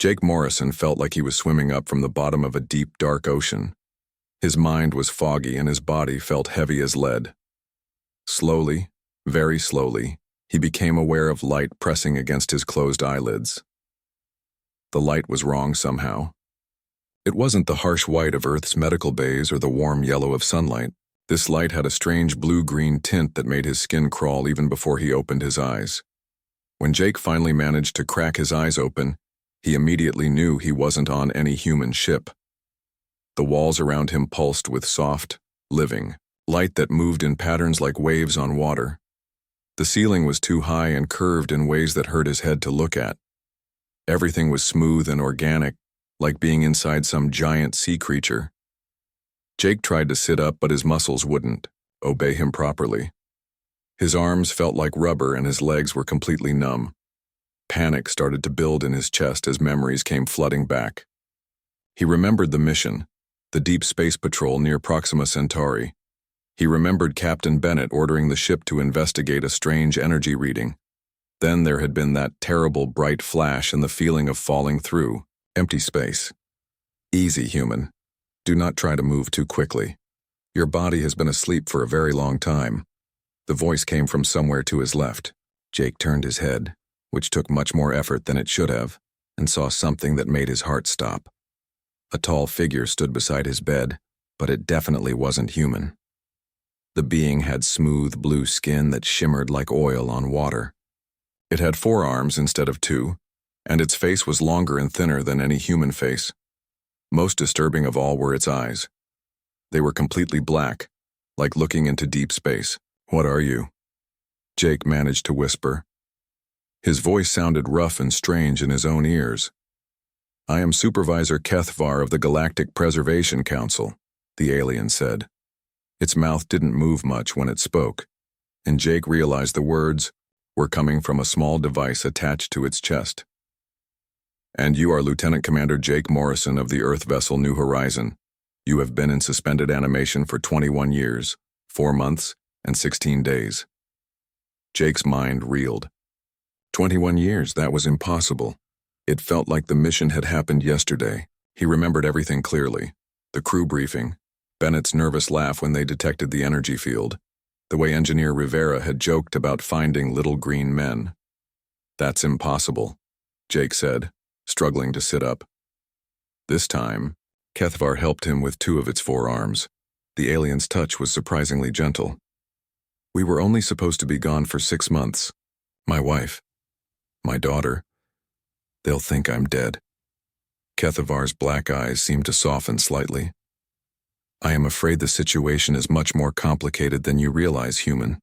Jake Morrison felt like he was swimming up from the bottom of a deep, dark ocean. His mind was foggy and his body felt heavy as lead. Slowly, very slowly, he became aware of light pressing against his closed eyelids. The light was wrong somehow. It wasn't the harsh white of Earth's medical bays or the warm yellow of sunlight. This light had a strange blue-green tint that made his skin crawl even before he opened his eyes. When Jake finally managed to crack his eyes open, he immediately knew he wasn't on any human ship. The walls around him pulsed with soft, living light that moved in patterns like waves on water. The ceiling was too high and curved in ways that hurt his head to look at. Everything was smooth and organic, like being inside some giant sea creature. Jake tried to sit up, but his muscles wouldn't obey him properly. His arms felt like rubber and his legs were completely numb. Panic started to build in his chest as memories came flooding back. He remembered the mission, the Deep Space Patrol near Proxima Centauri. He remembered Captain Bennett ordering the ship to investigate a strange energy reading. Then there had been that terrible bright flash and the feeling of falling through empty space. Easy, human. Do not try to move too quickly. Your body has been asleep for a very long time. The voice came from somewhere to his left. Jake turned his head, which took much more effort than it should have, and saw something that made his heart stop. A tall figure stood beside his bed, but it definitely wasn't human. The being had smooth blue skin that shimmered like oil on water. It had 4 arms instead of 2, and its face was longer and thinner than any human face. Most disturbing of all were its eyes. They were completely black, like looking into deep space. "What are you?" Jake managed to whisper. His voice sounded rough and strange in his own ears. "I am Supervisor HFY of the Galactic Preservation Council," the alien said. Its mouth didn't move much when it spoke, and Jake realized the words were coming from a small device attached to its chest. "And you are Lieutenant Commander Jake Morrison of the Earth vessel New Horizon. You have been in suspended animation for 21 years, 4 months, and 16 days. Jake's mind reeled. 21 years, that was impossible. It felt like the mission had happened yesterday. He remembered everything clearly. The crew briefing, Bennett's nervous laugh when they detected the energy field, the way Engineer Rivera had joked about finding little green men. "That's impossible," Jake said, struggling to sit up. This time, HFY helped him with 2 of its 4 arms. The alien's touch was surprisingly gentle. "We were only supposed to be gone for 6 months. My wife, my daughter. They'll think I'm dead." HFY's black eyes seemed to soften slightly. "I am afraid the situation is much more complicated than you realize, human.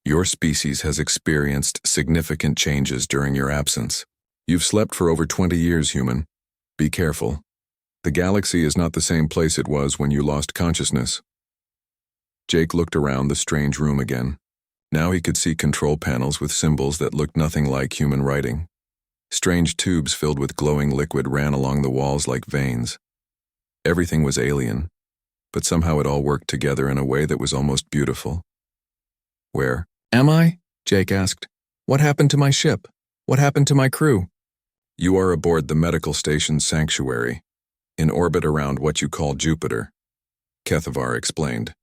Your species has experienced significant changes during your absence. You've slept for over 20 years, human. Be careful. The galaxy is not the same place it was when you lost consciousness." Jake looked around the strange room again. Now he could see control panels with symbols that looked nothing like human writing. Strange tubes filled with glowing liquid ran along the walls like veins. Everything was alien, but somehow it all worked together in a way that was almost beautiful. "Where am I?" Jake asked. "What happened to my ship? What happened to my crew?" "You are aboard the medical station Sanctuary, in orbit around what you call Jupiter," HFY explained.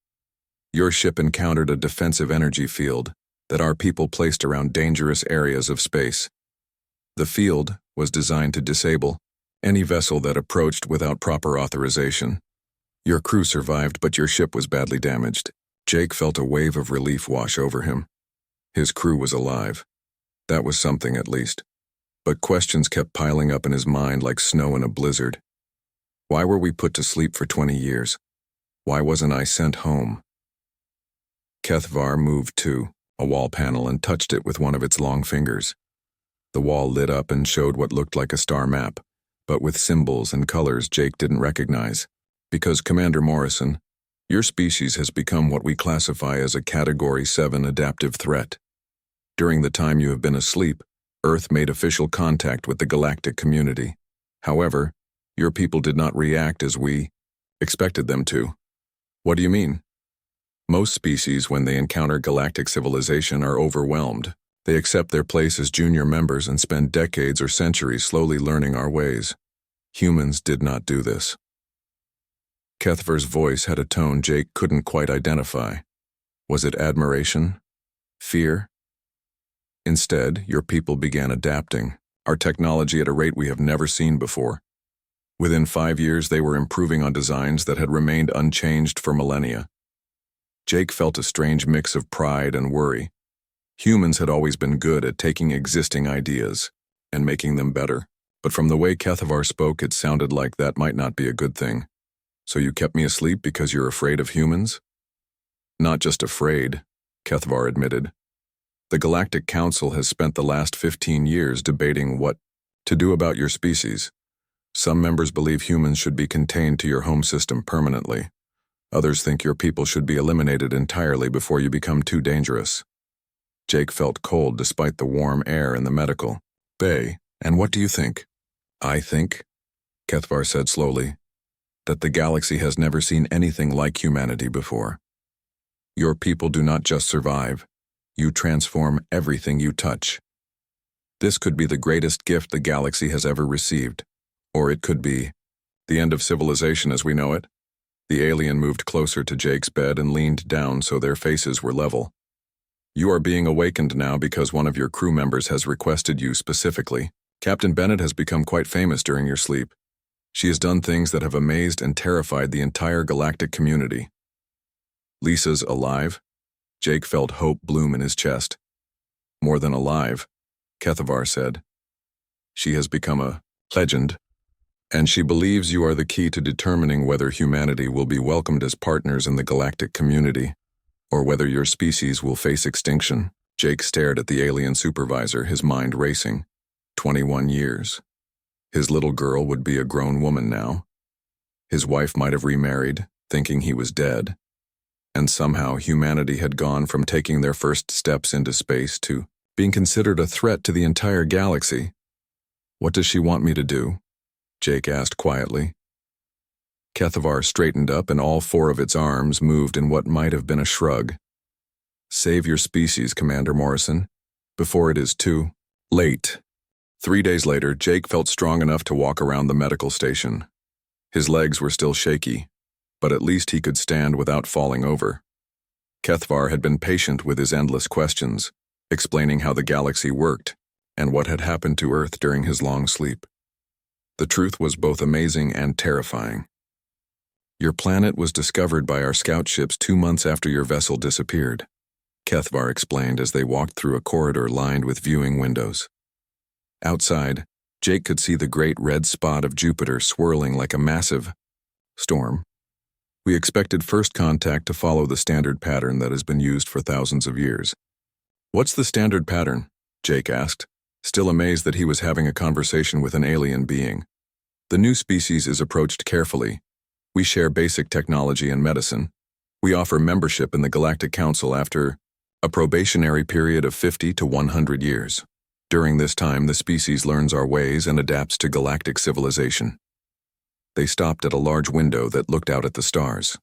"Your ship encountered a defensive energy field that our people placed around dangerous areas of space. The field was designed to disable any vessel that approached without proper authorization. Your crew survived, but your ship was badly damaged." Jake felt a wave of relief wash over him. His crew was alive. That was something, at least. But questions kept piling up in his mind like snow in a blizzard. Why were we put to sleep for 20 years? Why wasn't I sent home? HFY moved to a wall panel and touched it with one of its long fingers. The wall lit up and showed what looked like a star map, but with symbols and colors Jake didn't recognize. "Because, Commander Morrison, your species has become what we classify as a Category 7 adaptive threat. During the time you have been asleep, Earth made official contact with the galactic community. However, your people did not react as we expected them to." "What do you mean?" "Most species, when they encounter galactic civilization, are overwhelmed, They accept their place as junior members and spend decades or centuries slowly learning our ways. Humans did not do this. Kethvar's voice had a tone Jake couldn't quite identify. Was it admiration? Fear? Instead, your people began adapting our technology at a rate we have never seen before. Within 5 years, they were improving on designs that had remained unchanged for millennia. Jake felt a strange mix of pride and worry. Humans had always been good at taking existing ideas and making them better, but from the way Kethvar spoke, it sounded like that might not be a good thing. So you kept me asleep because you're afraid of humans? Not just afraid, Kethvar admitted. The Galactic Council has spent the last 15 years debating what to do about your species. Some members believe humans should be contained to your home system permanently. Others think your people should be eliminated entirely before you become too dangerous. Jake felt cold despite the warm air in the medical bay. And what do you think? I think, Kethvar said slowly, that the galaxy has never seen anything like humanity before. Your people do not just survive. You transform everything you touch. This could be the greatest gift the galaxy has ever received. Or it could be the end of civilization as we know it. The alien moved closer to Jake's bed and leaned down so their faces were level. You are being awakened now because one of your crew members has requested you specifically. Captain Bennett has become quite famous during your sleep. She has done things that have amazed and terrified the entire galactic community. Lisa's alive? Jake felt hope bloom in his chest. More than alive, Kethvar said. She has become a legend, and she believes you are the key to determining whether humanity will be welcomed as partners in the galactic community, or whether your species will face extinction. Jake stared at the alien supervisor, his mind racing. 21 years. His little girl would be a grown woman now. His wife might have remarried, thinking he was dead. And somehow humanity had gone from taking their first steps into space to being considered a threat to the entire galaxy. What does she want me to do? Jake asked quietly. Kethvar straightened up and all 4 of its arms moved in what might have been a shrug. Save your species, Commander Morrison, before it is too late. 3 days later, Jake felt strong enough to walk around the medical station. His legs were still shaky, but at least he could stand without falling over. Kethvar had been patient with his endless questions, explaining how the galaxy worked and what had happened to Earth during his long sleep. The truth was both amazing and terrifying. Your planet was discovered by our scout ships 2 months after your vessel disappeared, Kethvar explained as they walked through a corridor lined with viewing windows. Outside, Jake could see the great red spot of Jupiter swirling like a massive storm. We expected first contact to follow the standard pattern that has been used for thousands of years. What's the standard pattern? Jake asked, still amazed that he was having a conversation with an alien being. The new species is approached carefully. We share basic technology and medicine. We offer membership in the Galactic Council after a probationary period of 50 to 100 years. During this time, the species learns our ways and adapts to galactic civilization. They stopped at a large window that looked out at the stars.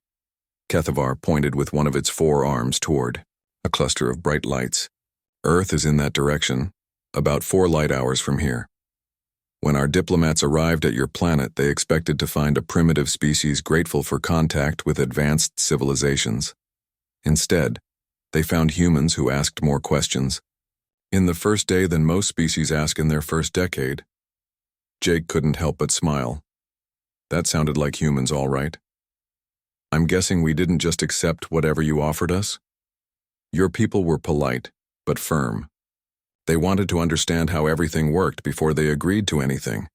Kethvar pointed with one of its 4 arms toward a cluster of bright lights. Earth is in that direction, about 4 light hours from here. When our diplomats arrived at your planet, they expected to find a primitive species grateful for contact with advanced civilizations. Instead, they found humans who asked more questions, in the first day than most species ask in their first decade. Jake couldn't help but smile. That sounded like humans, all right. I'm guessing we didn't just accept whatever you offered us? Your people were polite, but firm. They wanted to understand how everything worked before they agreed to anything.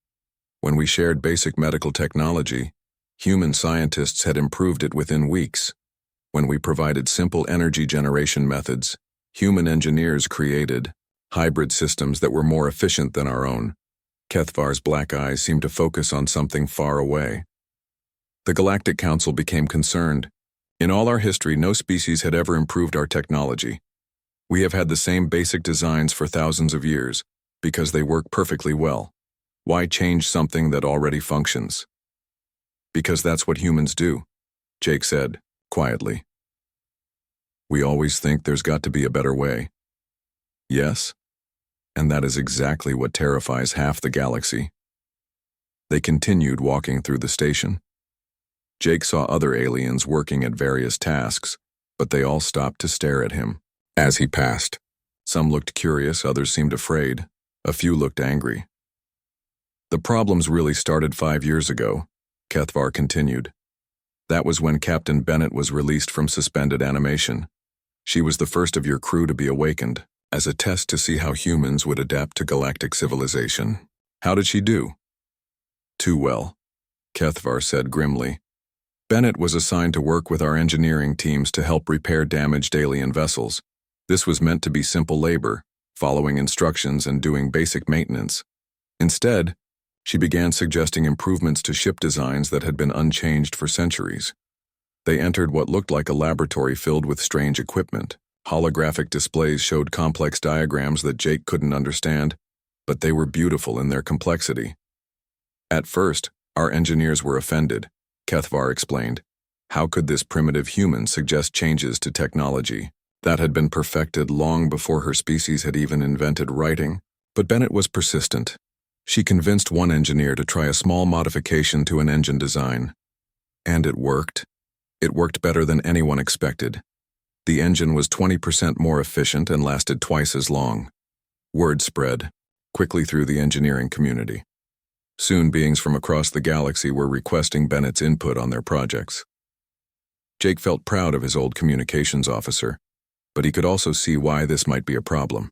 When we shared basic medical technology, human scientists had improved it within weeks. When we provided simple energy generation methods, human engineers created hybrid systems that were more efficient than our own. Kethvar's black eyes seemed to focus on something far away. The Galactic Council became concerned. In all our history, no species had ever improved our technology. We have had the same basic designs for thousands of years, because they work perfectly well. Why change something that already functions? Because that's what humans do, Jake said, quietly. We always think there's got to be a better way. Yes, and that is exactly what terrifies half the galaxy. They continued walking through the station. Jake saw other aliens working at various tasks, but they all stopped to stare at him as he passed. Some looked curious, others seemed afraid, a few looked angry. The problems really started 5 years ago, Kethvar continued. That was when Captain Bennett was released from suspended animation. She was the first of your crew to be awakened, as a test to see how humans would adapt to galactic civilization. How did she do? Too well, Kethvar said grimly. Bennett was assigned to work with our engineering teams to help repair damaged alien vessels. This was meant to be simple labor, following instructions and doing basic maintenance. Instead, she began suggesting improvements to ship designs that had been unchanged for centuries. They entered what looked like a laboratory filled with strange equipment. Holographic displays showed complex diagrams that Jake couldn't understand, but they were beautiful in their complexity. At first, our engineers were offended, Kethvar explained. How could this primitive human suggest changes to technology that had been perfected long before her species had even invented writing? But Bennett was persistent. She convinced one engineer to try a small modification to an engine design. And it worked. It worked better than anyone expected. The engine was 20% more efficient and lasted twice as long. Word spread quickly through the engineering community. Soon, beings from across the galaxy were requesting Bennett's input on their projects. Jake felt proud of his old communications officer, but he could also see why this might be a problem.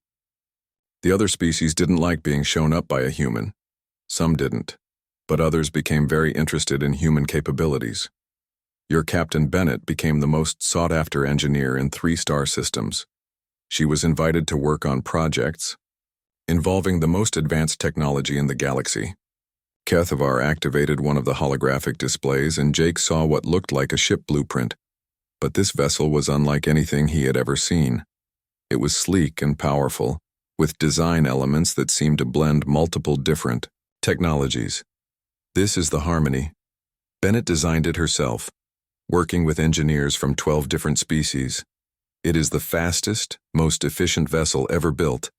The other species didn't like being shown up by a human. Some didn't, but others became very interested in human capabilities. Your Captain Bennett became the most sought-after engineer in 3 star systems. She was invited to work on projects involving the most advanced technology in the galaxy. Kethvar activated one of the holographic displays and Jake saw what looked like a ship blueprint. But this vessel was unlike anything he had ever seen. It was sleek and powerful, with design elements that seemed to blend multiple different technologies. This is the Harmony. Bennett designed it herself, working with engineers from 12 different species. It is the fastest, most efficient vessel ever built.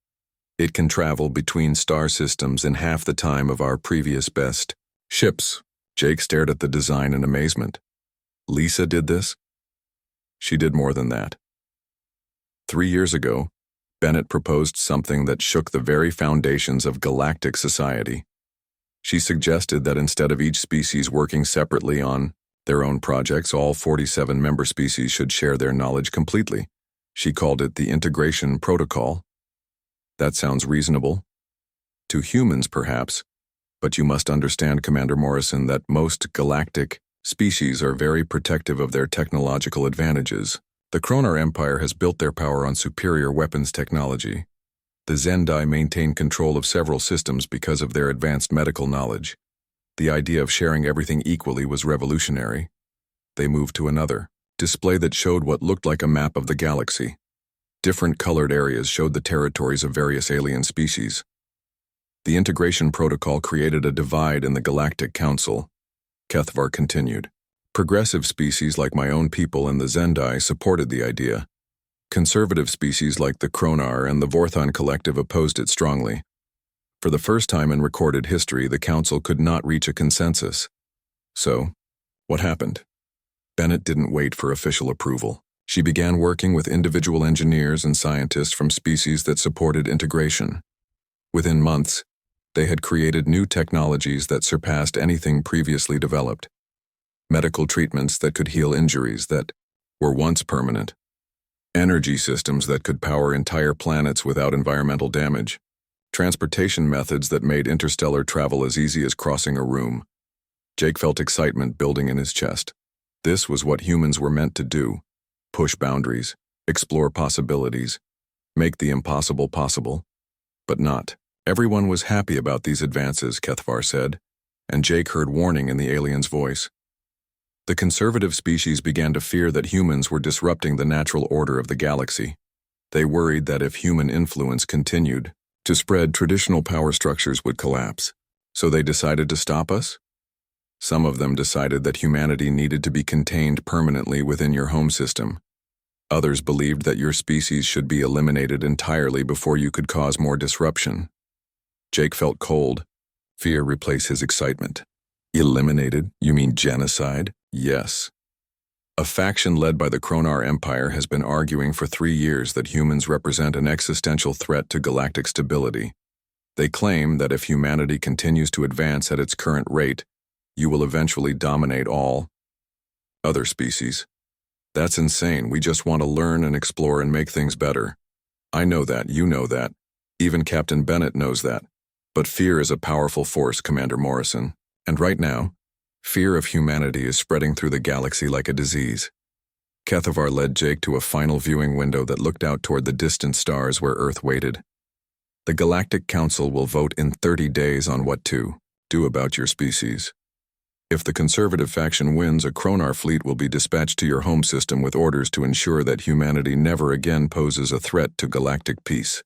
It can travel between star systems in half the time of our previous best ships. Jake stared at the design in amazement. Lisa did this? She did more than that. 3 years ago, Bennett proposed something that shook the very foundations of galactic society. She suggested that instead of each species working separately on their own projects, all 47 member species should share their knowledge completely. She called it the Integration Protocol. That sounds reasonable. To humans, perhaps, but you must understand, Commander Morrison, that most galactic species are very protective of their technological advantages. The Kronar Empire has built their power on superior weapons technology. The Zendai maintain control of several systems because of their advanced medical knowledge. The idea of sharing everything equally was revolutionary. They moved to another display that showed what looked like a map of the galaxy. Different colored areas showed the territories of various alien species. The Integration Protocol created a divide in the Galactic Council. Kethvar continued. Progressive species like my own people and the Zendai supported the idea. Conservative species like the Kronar and the Vorthon Collective opposed it strongly. For the first time in recorded history, the Council could not reach a consensus. So, what happened? Bennett didn't wait for official approval. She began working with individual engineers and scientists from species that supported integration. Within months, they had created new technologies that surpassed anything previously developed. Medical treatments that could heal injuries that were once permanent. Energy systems that could power entire planets without environmental damage. Transportation methods that made interstellar travel as easy as crossing a room. Jake felt excitement building in his chest. This was what humans were meant to do. Push boundaries, explore possibilities, make the impossible possible. But not everyone was happy about these advances, Kethvar said, and Jake heard warning in the alien's voice. The conservative species began to fear that humans were disrupting the natural order of the galaxy. They worried that if human influence continued to spread, traditional power structures would collapse. So they decided to stop us? Some of them decided that humanity needed to be contained permanently within your home system. Others believed that your species should be eliminated entirely before you could cause more disruption. Jake felt cold. Fear replaced his excitement. Eliminated? You mean genocide? Yes. A faction led by the Kronar Empire has been arguing for 3 years that humans represent an existential threat to galactic stability. They claim that if humanity continues to advance at its current rate, you will eventually dominate all other species. That's insane. We just want to learn and explore and make things better. I know that, you know that. Even Captain Bennett knows that. But fear is a powerful force, Commander Morrison. And right now, fear of humanity is spreading through the galaxy like a disease. Kethavar led Jake to a final viewing window that looked out toward the distant stars where Earth waited. The Galactic Council will vote in 30 days on what to do about your species. If the conservative faction wins, a Kronar fleet will be dispatched to your home system with orders to ensure that humanity never again poses a threat to galactic peace.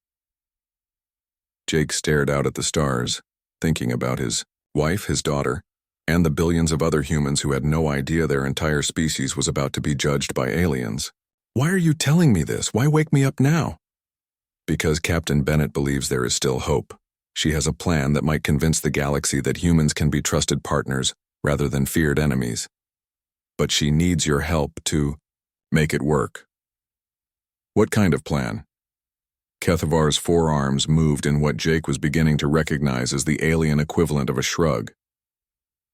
Jake stared out at the stars, thinking about his wife, his daughter, and the billions of other humans who had no idea their entire species was about to be judged by aliens. Why are you telling me this? Why wake me up now? Because Captain Bennett believes there is still hope. She has a plan that might convince the galaxy that humans can be trusted partners rather than feared enemies. But she needs your help to make it work. What kind of plan? Kethavar's forearms moved in what Jake was beginning to recognize as the alien equivalent of a shrug.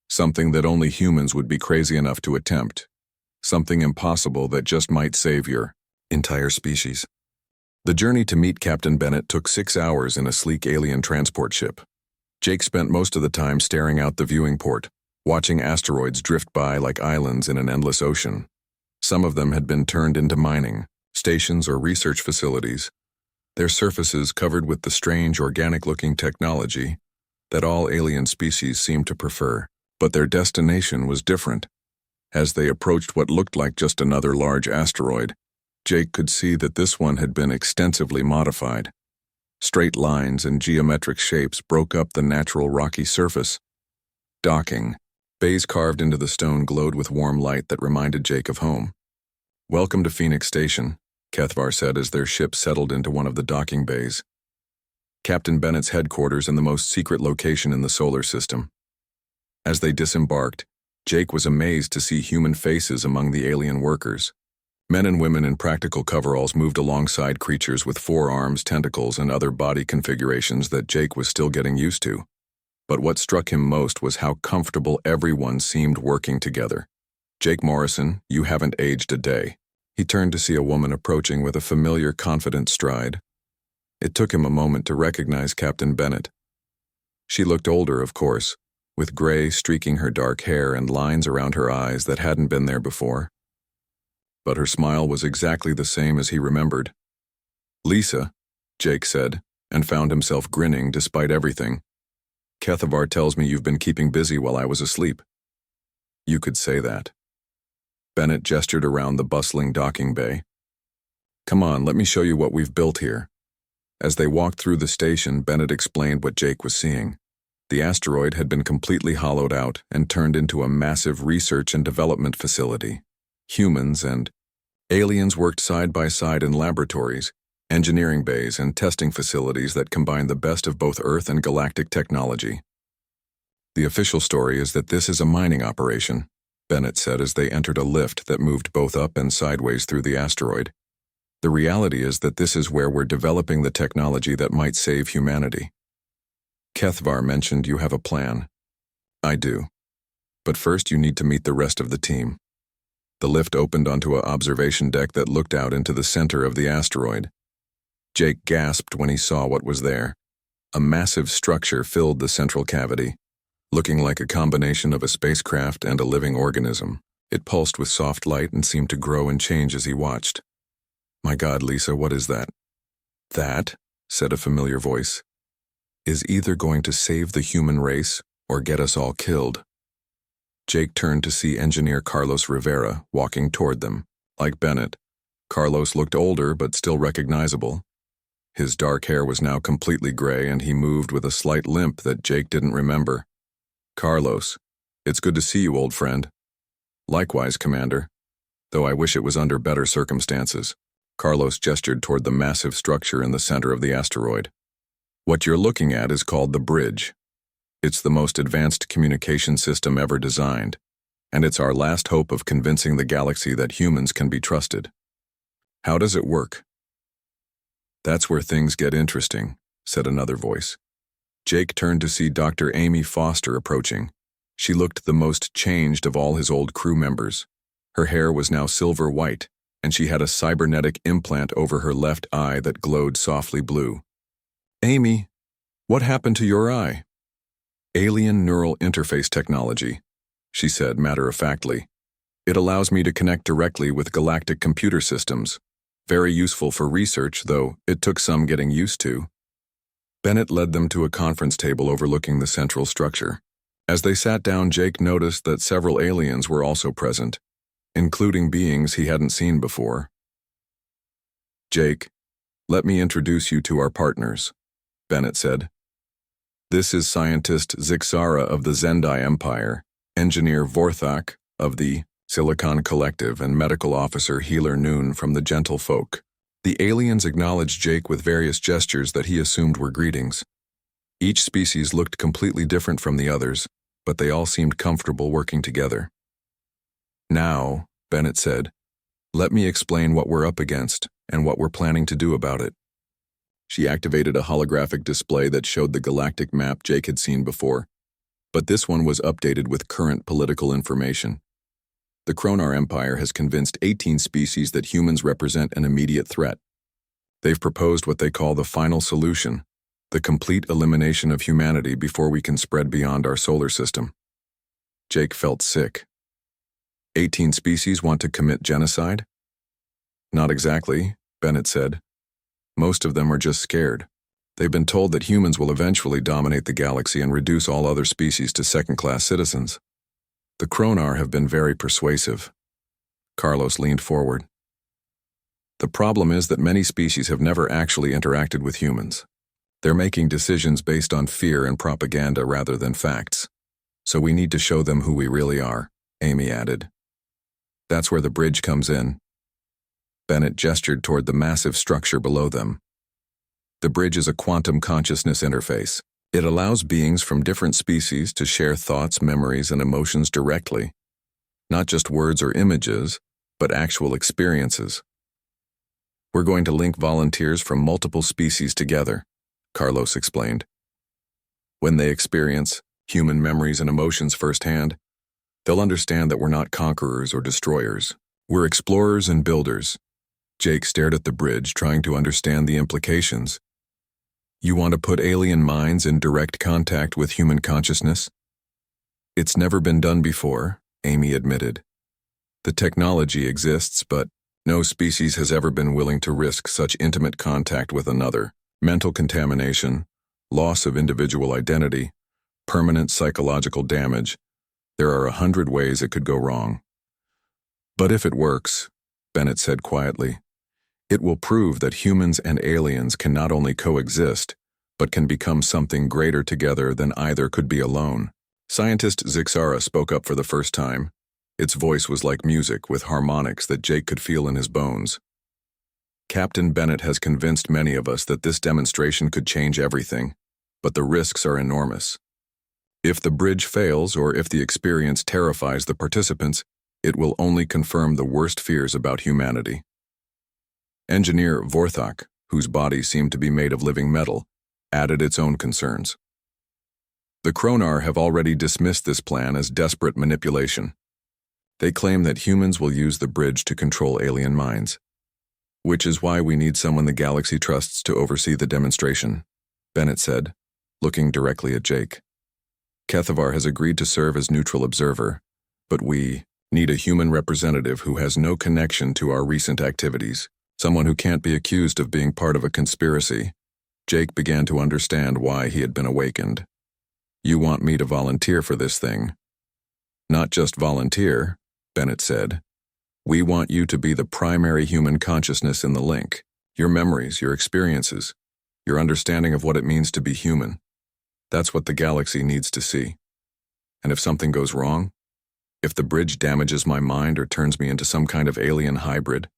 Something that only humans would be crazy enough to attempt. Something impossible that just might save your entire species. The journey to meet Captain Bennett took 6 hours in a sleek alien transport ship. Jake spent most of the time staring out the viewing port, watching asteroids drift by like islands in an endless ocean. Some of them had been turned into mining stations or research facilities, their surfaces covered with the strange organic-looking technology that all alien species seemed to prefer. But their destination was different. As they approached what looked like just another large asteroid, Jake could see that this one had been extensively modified. Straight lines and geometric shapes broke up the natural rocky surface. Docking. Bays carved into the stone glowed with warm light that reminded Jake of home. "Welcome to Phoenix Station," Kethavar said as their ship settled into one of the docking bays. Captain Bennett's headquarters in the most secret location in the solar system. As they disembarked, Jake was amazed to see human faces among the alien workers. Men and women in practical coveralls moved alongside creatures with forearms, tentacles, and other body configurations that Jake was still getting used to. But what struck him most was how comfortable everyone seemed working together. "Jake Morrison, you haven't aged a day." He turned to see a woman approaching with a familiar, confident stride. It took him a moment to recognize Captain Bennett. She looked older, of course, with gray streaking her dark hair and lines around her eyes that hadn't been there before. But her smile was exactly the same as he remembered. "Lisa," Jake said, and found himself grinning despite everything. "Kethavar tells me you've been keeping busy while I was asleep." "You could say that." Bennett gestured around the bustling docking bay. "Come on, let me show you what we've built here." As they walked through the station, Bennett explained what Jake was seeing. The asteroid had been completely hollowed out and turned into a massive research and development facility. Humans and aliens worked side by side in laboratories, engineering bays, and testing facilities that combined the best of both Earth and galactic technology. "The official story is that this is a mining operation," Bennett said as they entered a lift that moved both up and sideways through the asteroid. "The reality is that this is where we're developing the technology that might save humanity." "Kethavar mentioned you have a plan." "I do. But first you need to meet the rest of the team." The lift opened onto an observation deck that looked out into the center of the asteroid. Jake gasped when he saw what was there. A massive structure filled the central cavity, looking like a combination of a spacecraft and a living organism. It pulsed with soft light and seemed to grow and change as he watched. "My God, Lisa, what is that?" "That," said a familiar voice, "is either going to save the human race or get us all killed." Jake turned to see engineer Carlos Rivera walking toward them. Like Bennett, Carlos looked older but still recognizable. His dark hair was now completely gray and he moved with a slight limp that Jake didn't remember. "Carlos, it's good to see you, old friend." "Likewise, Commander." though I wish it was under better circumstances. Carlos gestured toward the massive structure in the center of the asteroid. What you're looking at is called the bridge. It's the most advanced communication system ever designed, and it's our last hope of convincing the galaxy that humans can be trusted. How does it work? That's where things get interesting, said another voice. Jake turned to see Dr. Amy Foster approaching. She looked the most changed of all his old crew members. Her hair was now silver white, and she had a cybernetic implant over her left eye that glowed softly blue. Amy, what happened to your eye? Alien neural interface technology, she said matter-of-factly. It allows me to connect directly with galactic computer systems. Very useful for research, though it took some getting used to. Bennett led them to a conference table overlooking the central structure. As they sat down, Jake noticed that several aliens were also present, including beings he hadn't seen before. Jake, let me introduce you to our partners, Bennett said. This is scientist Zixara of the Zendai Empire, engineer Vorthak of the Silicon Collective, and medical officer Healer Noon from the Gentle Folk. The aliens acknowledged Jake with various gestures that he assumed were greetings. Each species looked completely different from the others, but they all seemed comfortable working together. Now, Bennett said, let me explain what we're up against and what we're planning to do about it. She activated a holographic display that showed the galactic map Jake had seen before, but this one was updated with current political information. The Kronar Empire has convinced 18 species that humans represent an immediate threat. They've proposed what they call the final solution, the complete elimination of humanity before we can spread beyond our solar system. Jake felt sick. 18 species want to commit genocide? Not exactly, Bennett said. Most of them are just scared. They've been told that humans will eventually dominate the galaxy and reduce all other species to second-class citizens. The Kronar have been very persuasive. Carlos leaned forward. The problem is that many species have never actually interacted with humans. They're making decisions based on fear and propaganda rather than facts. So we need to show them who we really are, Amy added. That's where the bridge comes in. Bennett gestured toward the massive structure below them. The bridge is a quantum consciousness interface. It allows beings from different species to share thoughts, memories, and emotions directly. Not just words or images, but actual experiences. We're going to link volunteers from multiple species together, Carlos explained. When they experience human memories and emotions firsthand, they'll understand that we're not conquerors or destroyers. We're explorers and builders. Jake stared at the bridge, trying to understand the implications. You want to put alien minds in direct contact with human consciousness? It's never been done before, Amy admitted. The technology exists, but no species has ever been willing to risk such intimate contact with another. Mental contamination, loss of individual identity, permanent psychological damage. There are 100 ways it could go wrong. But if it works, Bennett said quietly, it will prove that humans and aliens can not only coexist, but can become something greater together than either could be alone. Scientist Zixara spoke up for the first time. Its voice was like music with harmonics that Jake could feel in his bones. Captain Bennett has convinced many of us that this demonstration could change everything, but the risks are enormous. If the bridge fails or if the experience terrifies the participants, it will only confirm the worst fears about humanity. Engineer Vorthak, whose body seemed to be made of living metal, added its own concerns. The Kronar have already dismissed this plan as desperate manipulation. They claim that humans will use the bridge to control alien minds, which is why we need someone the galaxy trusts to oversee the demonstration, Bennett said, looking directly at Jake. Kethavar has agreed to serve as neutral observer, but we need a human representative who has no connection to our recent activities. Someone who can't be accused of being part of a conspiracy. Jake began to understand why he had been awakened. You want me to volunteer for this thing? Not just volunteer, Bennett said. We want you to be the primary human consciousness in the link. Your memories, your experiences, your understanding of what it means to be human. That's what the galaxy needs to see. And if something goes wrong, If the bridge damages my mind or turns me into some kind of alien hybrid?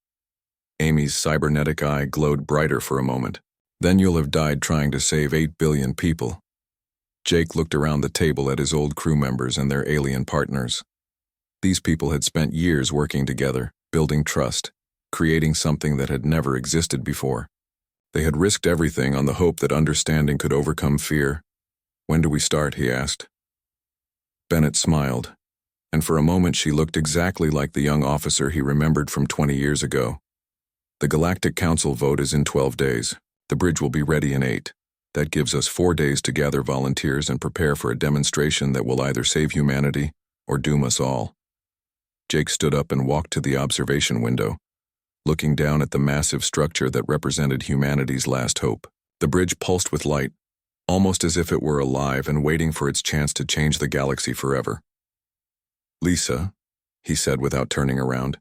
Amy's cybernetic eye glowed brighter for a moment. Then you'll have died trying to save 8 billion people. Jake looked around the table at his old crew members and their alien partners. These people had spent years working together, building trust, creating something that had never existed before. They had risked everything on the hope that understanding could overcome fear. "When do we start?" he asked. Bennett smiled, and for a moment she looked exactly like the young officer he remembered from 20 years ago. "The Galactic Council vote is in 12 days. The bridge will be ready in 8. That gives us 4 days to gather volunteers and prepare for a demonstration that will either save humanity or doom us all." Jake stood up and walked to the observation window, looking down at the massive structure that represented humanity's last hope. The bridge pulsed with light, almost as if it were alive and waiting for its chance to change the galaxy forever. "Lisa," he said without turning around,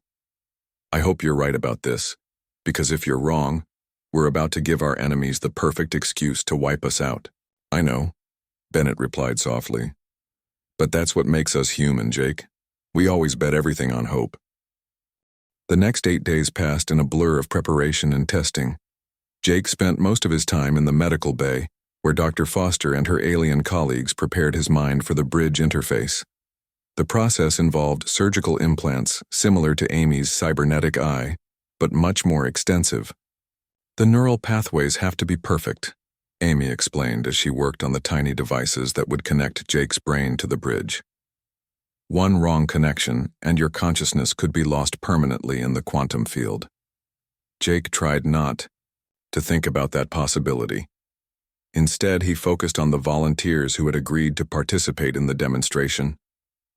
"I hope you're right about this, because if you're wrong, we're about to give our enemies the perfect excuse to wipe us out." "I know," Bennett replied softly. "But that's what makes us human, Jake. We always bet everything on hope." The next 8 days passed in a blur of preparation and testing. Jake spent most of his time in the medical bay, where Dr. Foster and her alien colleagues prepared his mind for the bridge interface. The process involved surgical implants similar to Amy's cybernetic eye, but much more extensive. "The neural pathways have to be perfect," Amy explained as she worked on the tiny devices that would connect Jake's brain to the bridge. "One wrong connection, and your consciousness could be lost permanently in the quantum field." Jake tried not to think about that possibility. Instead, he focused on the volunteers who had agreed to participate in the demonstration.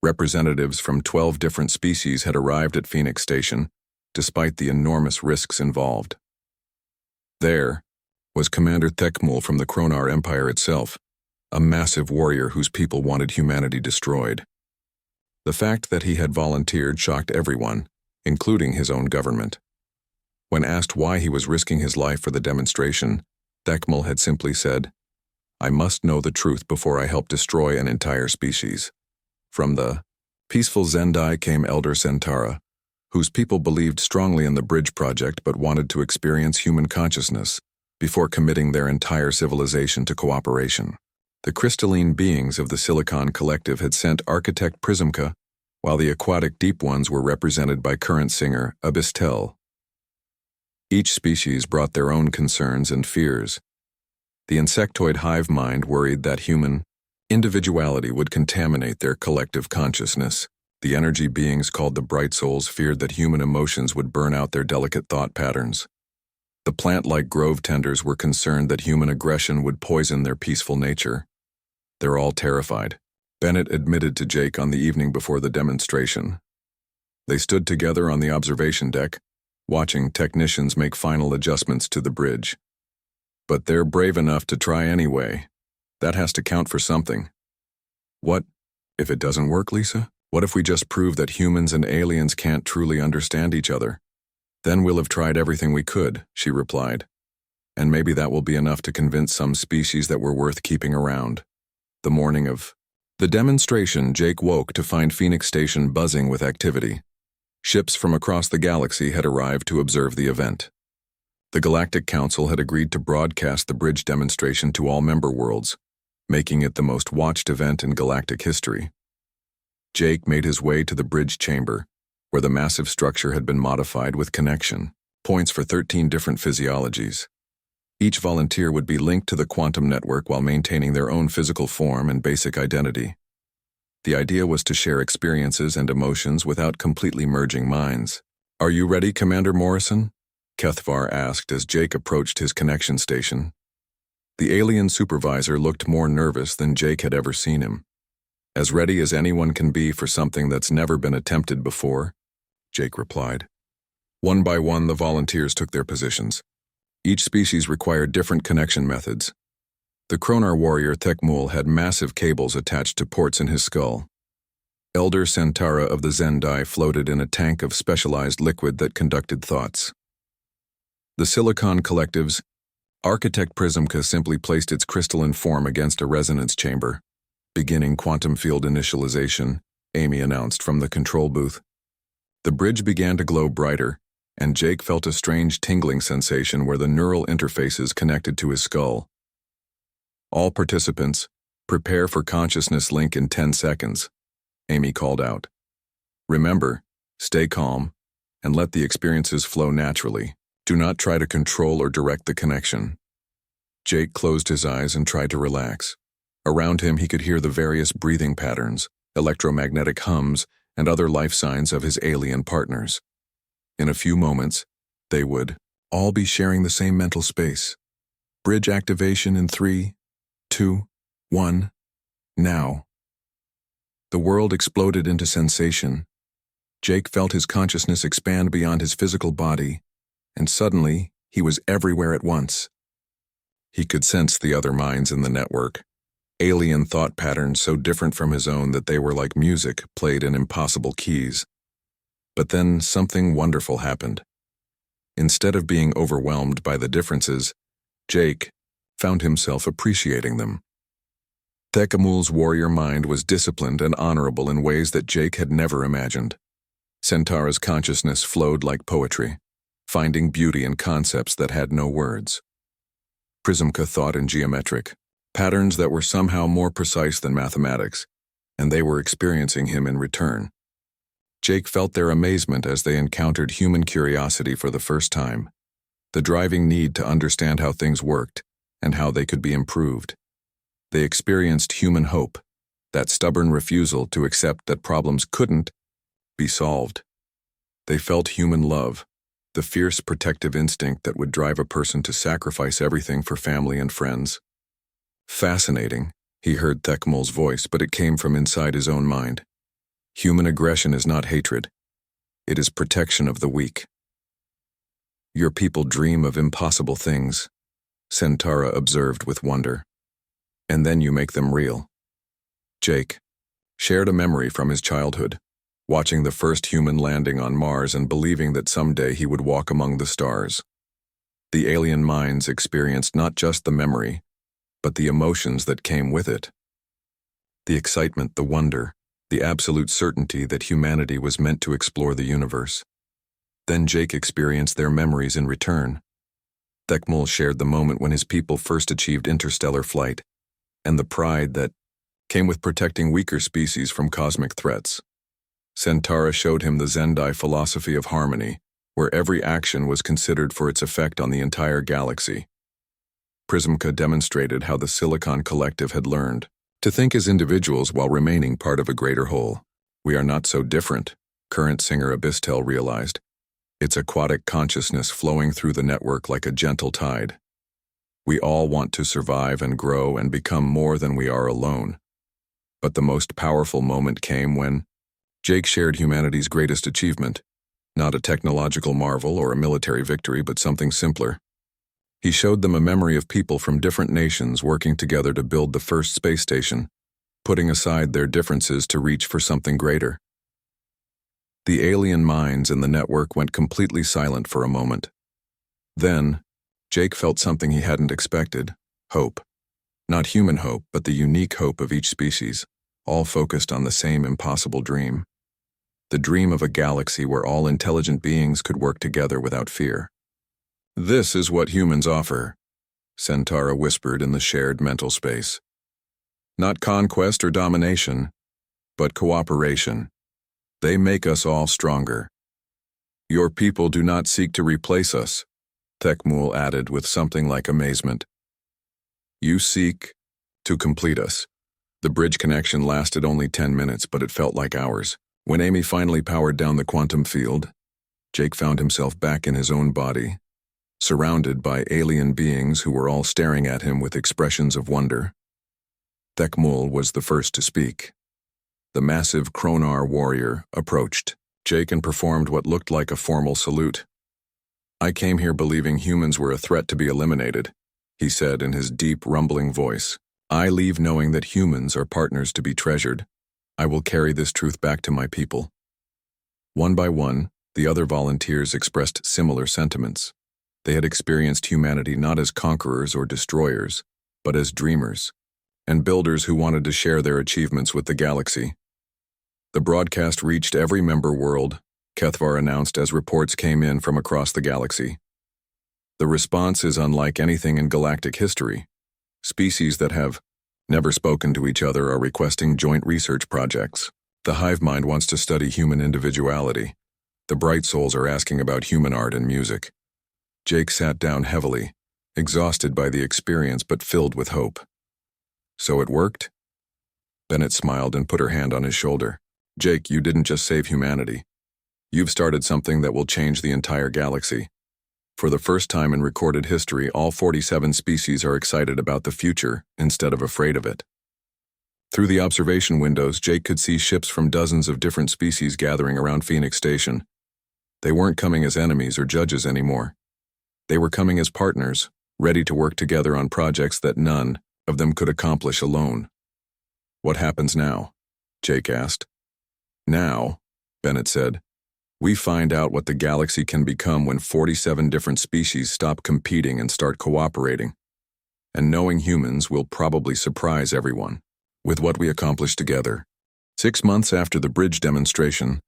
Representatives from 12 different species had arrived at Phoenix Station, despite the enormous risks involved. There was Commander Thekmul from the Kronar Empire itself, a massive warrior whose people wanted humanity destroyed. The fact that he had volunteered shocked everyone, including his own government. When asked why he was risking his life for the demonstration, Thekmul had simply said, "I must know the truth before I help destroy an entire species." From the peaceful Zendai came Elder Centaura, whose people believed strongly in the bridge project but wanted to experience human consciousness before committing their entire civilization to cooperation. The crystalline beings of the Silicon Collective had sent Architect Prismka, while the aquatic deep ones were represented by current singer Abystel. Each species brought their own concerns and fears. The insectoid hive mind worried that human individuality would contaminate their collective consciousness. The energy beings called the Bright Souls feared that human emotions would burn out their delicate thought patterns. The plant-like grove tenders were concerned that human aggression would poison their peaceful nature. "They're all terrified," Bennett admitted to Jake on the evening before the demonstration. They stood together on the observation deck, watching technicians make final adjustments to the bridge. "But they're brave enough to try anyway. That has to count for something." "What if it doesn't work, Lisa? What if we just prove that humans and aliens can't truly understand each other?" "Then we'll have tried everything we could," she replied. "And maybe that will be enough to convince some species that we're worth keeping around." The morning of the demonstration, Jake woke to find Phoenix Station buzzing with activity. Ships from across the galaxy had arrived to observe the event. The Galactic Council had agreed to broadcast the bridge demonstration to all member worlds, making it the most watched event in galactic history. Jake made his way to the bridge chamber, where the massive structure had been modified with connection points for 13 different physiologies. Each volunteer would be linked to the quantum network while maintaining their own physical form and basic identity. The idea was to share experiences and emotions without completely merging minds. "Are you ready, Commander Morrison?" Kethvar asked as Jake approached his connection station. The alien supervisor looked more nervous than Jake had ever seen him. "As ready as anyone can be for something that's never been attempted before," Jake replied. One by one, the volunteers took their positions. Each species required different connection methods. The Kronar warrior Thekmul had massive cables attached to ports in his skull. Elder Centaura of the Zendai floated in a tank of specialized liquid that conducted thoughts. The Silicon Collective's Architect Prismka simply placed its crystalline form against a resonance chamber, beginning quantum field initialization Amy announced from the control booth. The bridge began to glow brighter, and Jake felt a strange tingling sensation where the neural interfaces connected to his skull. All participants, prepare for consciousness link in 10 seconds, Amy called out. Remember, stay calm, and let the experiences flow naturally. Do not try to control or direct the connection. Jake closed his eyes and tried to relax. Around him he could hear the various breathing patterns, electromagnetic hums, and other life signs of his alien partners. In a few moments, they would all be sharing the same mental space. Bridge activation in 3, 2, 1, now. The world exploded into sensation. Jake felt his consciousness expand beyond his physical body, and suddenly he was everywhere at once. He could sense the other minds in the network, alien thought patterns so different from his own that they were like music played in impossible keys. But then something wonderful happened. Instead of being overwhelmed by the differences, Jake found himself appreciating them. Thecamul's warrior mind was disciplined and honorable in ways that Jake had never imagined. Centaura's consciousness flowed like poetry, finding beauty in concepts that had no words. Prismka thought in geometric, patterns that were somehow more precise than mathematics, and they were experiencing him in return. Jake felt their amazement as they encountered human curiosity for the first time, the driving need to understand how things worked and how they could be improved. They experienced human hope, that stubborn refusal to accept that problems couldn't be solved. They felt human love, the fierce protective instinct that would drive a person to sacrifice everything for family and friends. Fascinating, he heard Thecamul's voice, but it came from inside his own mind. Human aggression is not hatred. It is protection of the weak. Your people dream of impossible things, Centaura observed with wonder. And then you make them real. Jake shared a memory from his childhood, watching the first human landing on Mars and believing that someday he would walk among the stars. The alien minds experienced not just the memory, but the emotions that came with it. The excitement, the wonder, the absolute certainty that humanity was meant to explore the universe. Then Jake experienced their memories in return. Thecamul shared the moment when his people first achieved interstellar flight, and the pride that came with protecting weaker species from cosmic threats. Centaura showed him the Zendai philosophy of harmony, where every action was considered for its effect on the entire galaxy. Prismka demonstrated how the Silicon Collective had learned to think as individuals while remaining part of a greater whole. We are not so different, current singer Abystel realized. Its aquatic consciousness flowing through the network like a gentle tide. We all want to survive and grow and become more than we are alone. But the most powerful moment came when Jake shared humanity's greatest achievement, not a technological marvel or a military victory, but something simpler. He showed them a memory of people from different nations working together to build the first space station, putting aside their differences to reach for something greater. The alien minds in the network went completely silent for a moment. Then, Jake felt something he hadn't expected, hope. Not human hope, but the unique hope of each species, all focused on the same impossible dream. The dream of a galaxy where all intelligent beings could work together without fear. This is what humans offer, Centaura whispered in the shared mental space. Not conquest or domination, but cooperation. They make us all stronger. Your people do not seek to replace us, Thecamul added with something like amazement. You seek to complete us. The bridge connection lasted only 10 minutes, but it felt like hours. When Amy finally powered down the quantum field, Jake found himself back in his own body, surrounded by alien beings who were all staring at him with expressions of wonder. Thecamul was the first to speak. The massive Kronar warrior approached Jake and performed what looked like a formal salute. I came here believing humans were a threat to be eliminated, he said in his deep, rumbling voice. I leave knowing that humans are partners to be treasured. I will carry this truth back to my people. One by one, the other volunteers expressed similar sentiments. They had experienced humanity not as conquerors or destroyers, but as dreamers, and builders who wanted to share their achievements with the galaxy. The broadcast reached every member world, Kethvar announced as reports came in from across the galaxy. The response is unlike anything in galactic history. Species that have never spoken to each other are requesting joint research projects. The hive mind wants to study human individuality. The bright souls are asking about human art and music. Jake sat down heavily, exhausted by the experience but filled with hope. So it worked? Bennett smiled and put her hand on his shoulder. Jake, you didn't just save humanity. You've started something that will change the entire galaxy. For the first time in recorded history, all 47 species are excited about the future instead of afraid of it. Through the observation windows, Jake could see ships from dozens of different species gathering around Phoenix Station. They weren't coming as enemies or judges anymore. They were coming as partners, ready to work together on projects that none of them could accomplish alone. What happens now? Jake asked. Now, Bennett said, we find out what the galaxy can become when 47 different species stop competing and start cooperating. And knowing humans will probably surprise everyone with what we accomplish together. 6 months after the bridge demonstration,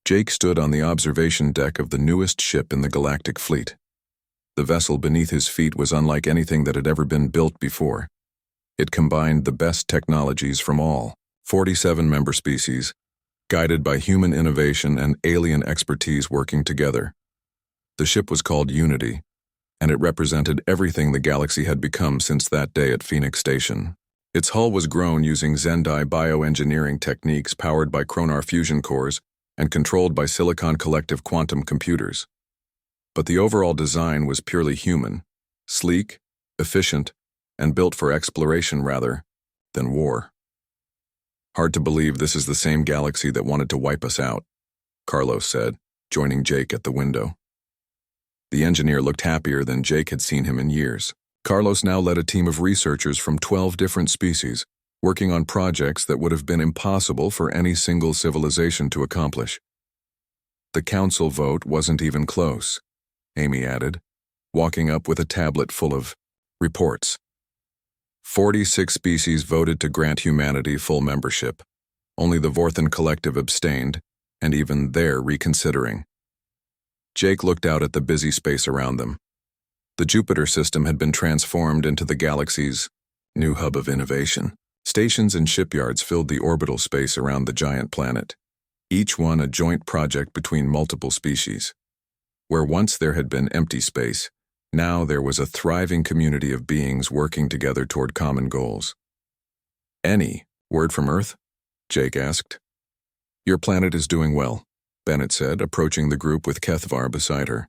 Jake stood on the observation deck of the newest ship in the galactic fleet. The vessel beneath his feet was unlike anything that had ever been built before. It combined the best technologies from all 47 member species, guided by human innovation and alien expertise working together. The ship was called Unity, and it represented everything the galaxy had become since that day at Phoenix Station. Its hull was grown using Zendai bioengineering techniques powered by Chronar fusion cores and controlled by Silicon Collective quantum computers. But the overall design was purely human, sleek, efficient, and built for exploration rather than war. Hard to believe this is the same galaxy that wanted to wipe us out, Carlos said, joining Jake at the window. The engineer looked happier than Jake had seen him in years. Carlos now led a team of researchers from 12 different species, working on projects that would have been impossible for any single civilization to accomplish. The council vote wasn't even close, Amy added, walking up with a tablet full of reports. 46 species voted to grant humanity full membership. Only the Vorthan Collective abstained, and even they're reconsidering. Jake looked out at the busy space around them. The Jupiter system had been transformed into the galaxy's new hub of innovation. Stations and shipyards filled the orbital space around the giant planet, each one a joint project between multiple species. Where once there had been empty space, now there was a thriving community of beings working together toward common goals. Any word from Earth? Jake asked. Your planet is doing well, Bennett said, approaching the group with Kethvar beside her.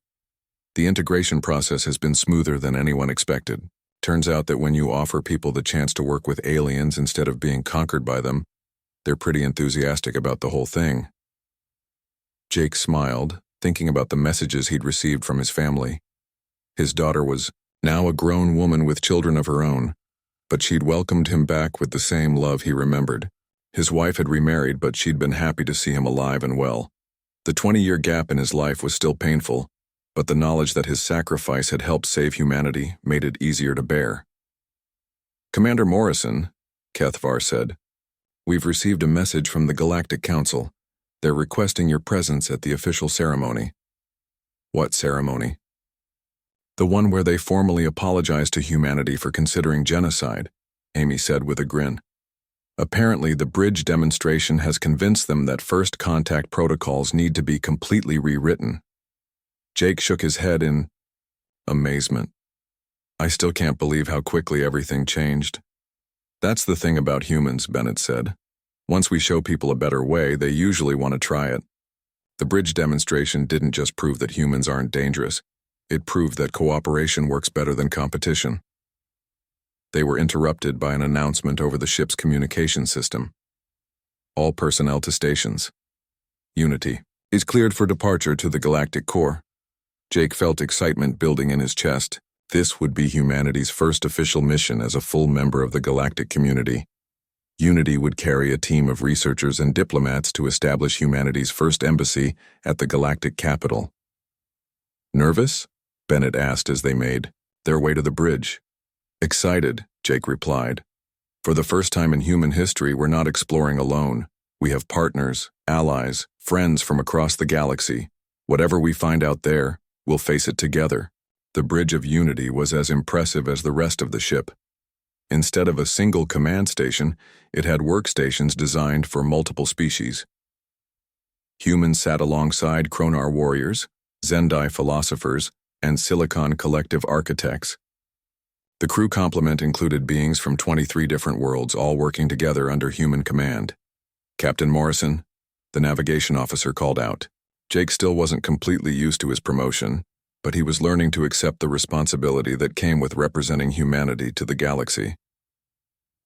The integration process has been smoother than anyone expected. Turns out that when you offer people the chance to work with aliens instead of being conquered by them, they're pretty enthusiastic about the whole thing. Jake smiled, thinking about the messages he'd received from his family. His daughter was now a grown woman with children of her own, but she'd welcomed him back with the same love he remembered. His wife had remarried, but she'd been happy to see him alive and well. The 20-year gap in his life was still painful, but the knowledge that his sacrifice had helped save humanity made it easier to bear. Commander Morrison, Kethvar said, we've received a message from the Galactic Council. They're requesting your presence at the official ceremony. What ceremony? The one where they formally apologized to humanity for considering genocide, Amy said with a grin. Apparently, the bridge demonstration has convinced them that first contact protocols need to be completely rewritten. Jake shook his head in amazement. I still can't believe how quickly everything changed. That's the thing about humans, Bennett said. Once we show people a better way, they usually want to try it. The bridge demonstration didn't just prove that humans aren't dangerous. It proved that cooperation works better than competition. They were interrupted by an announcement over the ship's communication system. All personnel to stations. Unity is cleared for departure to the Galactic Core. Jake felt excitement building in his chest. This would be humanity's first official mission as a full member of the galactic community. Unity would carry a team of researchers and diplomats to establish humanity's first embassy at the galactic capital. Nervous? Bennett asked as they made their way to the bridge. Excited, Jake replied. For the first time in human history, we're not exploring alone. We have partners, allies, friends from across the galaxy. Whatever we find out there, we'll face it together. The Bridge of Unity was as impressive as the rest of the ship. Instead of a single command station, it had workstations designed for multiple species. Humans sat alongside Kronar warriors, Zendai philosophers, and Silicon collective architects. The crew complement included beings from 23 different worlds, all working together under human command. Captain Morrison, the navigation officer, called out. Jake still wasn't completely used to his promotion, but he was learning to accept the responsibility that came with representing humanity to the galaxy.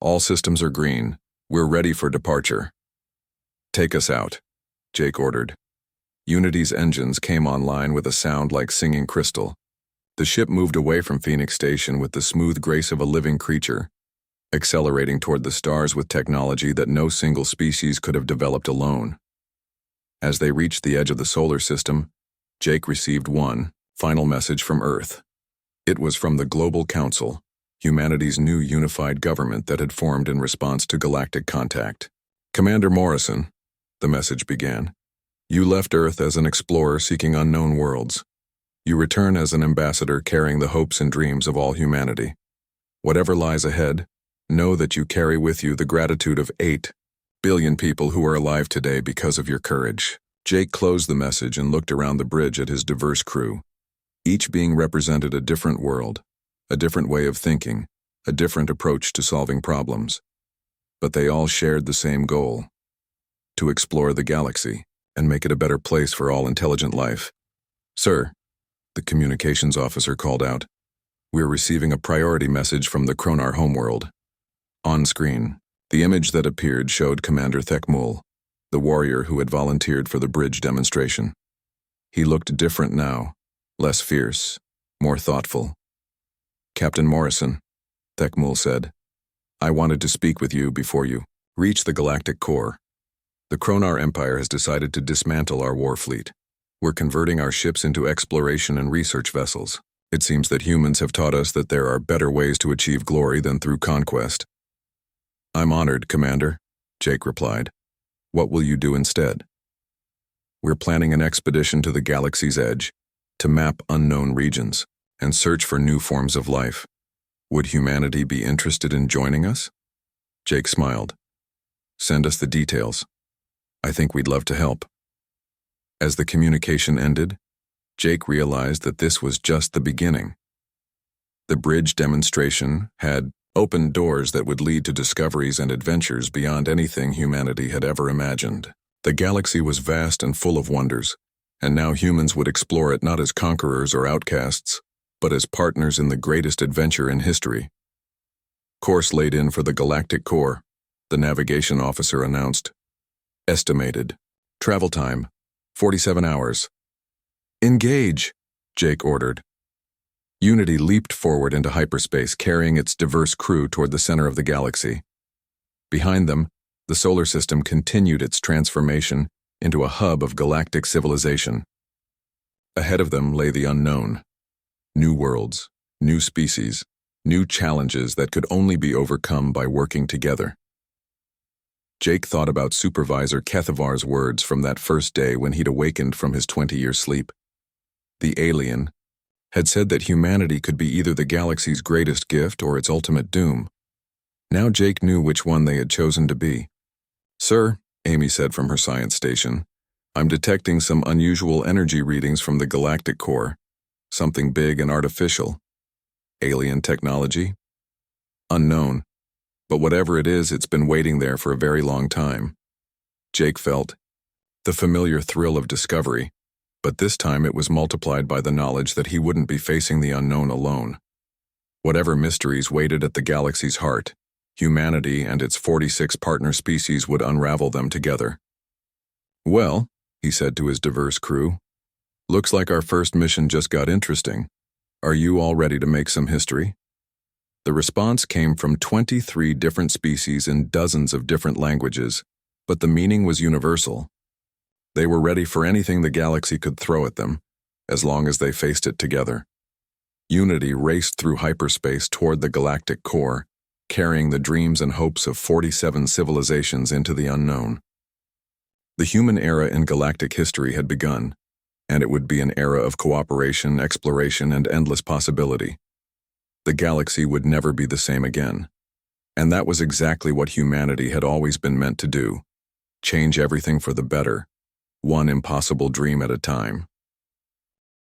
All systems are green. We're ready for departure. Take us out, Jake ordered. Unity's engines came online with a sound like singing crystal. The ship moved away from Phoenix Station with the smooth grace of a living creature, accelerating toward the stars with technology that no single species could have developed alone. As they reached the edge of the solar system, Jake received one final message from Earth. It was from the Global Council, humanity's new unified government that had formed in response to galactic contact. Commander Morrison, the message began, you left Earth as an explorer seeking unknown worlds. You return as an ambassador carrying the hopes and dreams of all humanity. Whatever lies ahead, know that you carry with you the gratitude of 8 billion people who are alive today because of your courage. Jake closed the message and looked around the bridge at his diverse crew. Each being represented a different world, a different way of thinking, a different approach to solving problems. But they all shared the same goal: to explore the galaxy and make it a better place for all intelligent life. Sir, the communications officer called out, we're receiving a priority message from the Kronar homeworld. On screen, the image that appeared showed Commander Thekmul, the warrior who had volunteered for the bridge demonstration. He looked different now, less fierce, more thoughtful. Captain Morrison, Thekmul said, I wanted to speak with you before you reach the galactic core. The Kronar Empire has decided to dismantle our war fleet. We're converting our ships into exploration and research vessels. It seems that humans have taught us that there are better ways to achieve glory than through conquest. I'm honored, Commander, Jake replied. What will you do instead? We're planning an expedition to the galaxy's edge to map unknown regions and search for new forms of life. Would humanity be interested in joining us? Jake smiled. Send us the details. I think we'd love to help. As the communication ended, Jake realized that this was just the beginning. The bridge demonstration had opened doors that would lead to discoveries and adventures beyond anything humanity had ever imagined. The galaxy was vast and full of wonders, and now humans would explore it not as conquerors or outcasts, but as partners in the greatest adventure in history. Course laid in for the galactic core, the navigation officer announced. Estimated. Travel time, 47 hours. Engage, Jake ordered. Unity leaped forward into hyperspace, carrying its diverse crew toward the center of the galaxy. Behind them, the solar system continued its transformation into a hub of galactic civilization. Ahead of them lay the unknown. New worlds, new species, new challenges that could only be overcome by working together. Jake thought about Supervisor Kethavar's words from that first day when he'd awakened from his 20-year sleep. The alien had said that humanity could be either the galaxy's greatest gift or its ultimate doom. Now Jake knew which one they had chosen to be. Sir, Amy said from her science station, I'm detecting some unusual energy readings from the galactic core. Something big and artificial. Alien technology? Unknown. But whatever it is, it's been waiting there for a very long time. Jake felt the familiar thrill of discovery, but this time it was multiplied by the knowledge that he wouldn't be facing the unknown alone. Whatever mysteries waited at the galaxy's heart, humanity and its 46 partner species would unravel them together. Well, he said to his diverse crew, looks like our first mission just got interesting. Are you all ready to make some history? The response came from 23 different species in dozens of different languages, but the meaning was universal. They were ready for anything the galaxy could throw at them, as long as they faced it together. Unity raced through hyperspace toward the galactic core, carrying the dreams and hopes of 47 civilizations into the unknown. The human era in galactic history had begun, and it would be an era of cooperation, exploration, and endless possibility. The galaxy would never be the same again. And that was exactly what humanity had always been meant to do: change everything for the better, one impossible dream at a time.